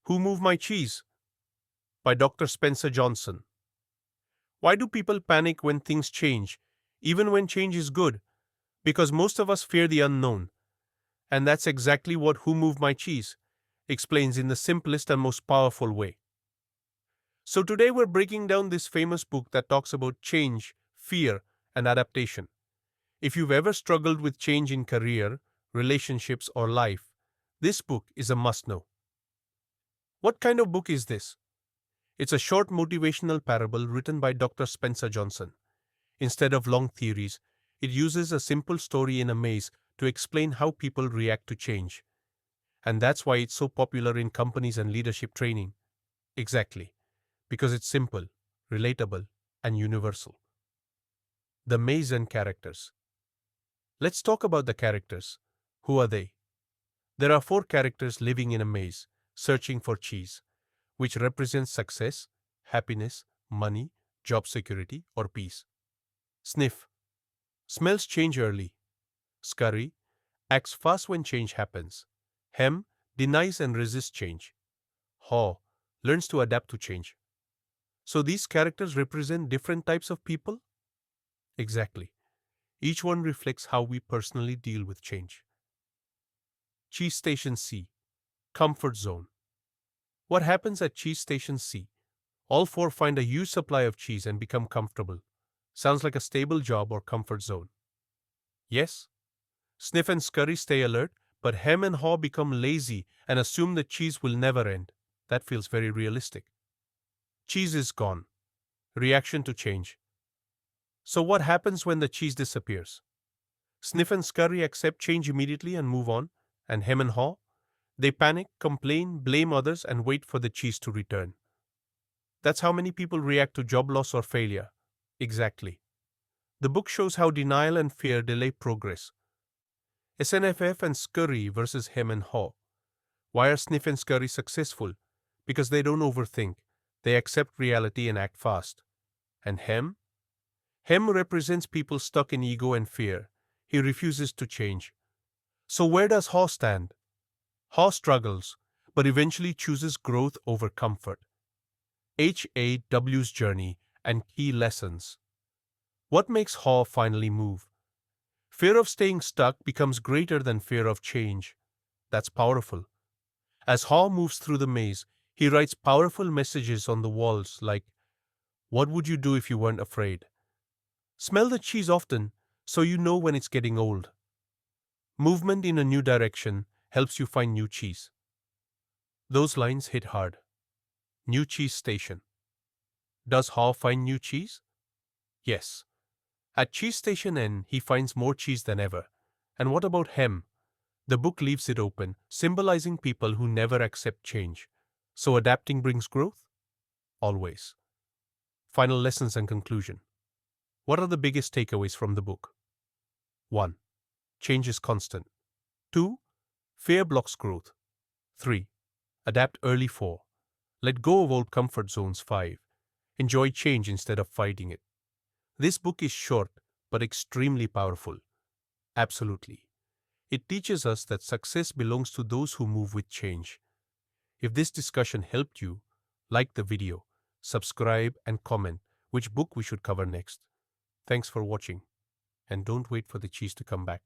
Who Moved My Cheese? By Dr. Spencer Johnson. Why do people panic when things change, even when change is good? Because most of us fear the unknown. And that's exactly what Who Moved My Cheese explains in the simplest and most powerful way. So today we're breaking down this famous book that talks about change, fear, and adaptation. If you've ever struggled with change in career, relationships, or life, this book is a must-know. What kind of book is this? It's a short motivational parable written by Dr. Spencer Johnson. Instead of long theories, it uses a simple story in a maze to explain how people react to change. And that's why it's so popular in companies and leadership training. Exactly. Because it's simple, relatable, and universal. The maze and characters. Let's talk about the characters. Who are they? There are 4 characters living in a maze, searching for cheese, which represents success, happiness, money, job security, or peace. Sniff. Smells change early. Scurry. Acts fast when change happens. Hem. Denies and resists change. Haw. Learns to adapt to change. So these characters represent different types of people? Exactly. Each one reflects how we personally deal with change. Cheese Station C. Comfort Zone. What happens at Cheese Station C? All 4 find a huge supply of cheese and become comfortable. Sounds like a stable job or comfort zone. Yes? Sniff and Scurry stay alert, but Hem and Haw become lazy and assume that cheese will never end. That feels very realistic. Cheese is gone. Reaction to change. So what happens when the cheese disappears? Sniff and Scurry accept change immediately and move on, and Hem and Haw? They panic, complain, blame others, and wait for the cheese to return. That's how many people react to job loss or failure. Exactly. The book shows how denial and fear delay progress. SNFF and Scurry versus Hem and Haw. Why are Sniff and Scurry successful? Because they don't overthink. They accept reality and act fast. And Hem? Hem represents people stuck in ego and fear. He refuses to change. So where does Haw stand? Haw struggles, but eventually chooses growth over comfort. HAW's journey and key lessons. What makes Haw finally move? Fear of staying stuck becomes greater than fear of change. That's powerful. As Haw moves through the maze, he writes powerful messages on the walls like, "What would you do if you weren't afraid? Smell the cheese often so you know when it's getting old. Movement in a new direction helps you find new cheese." Those lines hit hard. New cheese station. Does Haw find new cheese? Yes. At Cheese Station N, he finds more cheese than ever. And what about Hem? The book leaves it open, symbolizing people who never accept change. So adapting brings growth? Always. Final lessons and conclusion. What are the biggest takeaways from the book? 1. Change is constant. 2. Fear blocks growth. 3. Adapt early. 4. Let go of old comfort zones. 5. Enjoy change instead of fighting it. This book is short, but extremely powerful. Absolutely. It teaches us that success belongs to those who move with change. If this discussion helped you, like the video, subscribe, and comment which book we should cover next. Thanks for watching. And don't wait for the cheese to come back.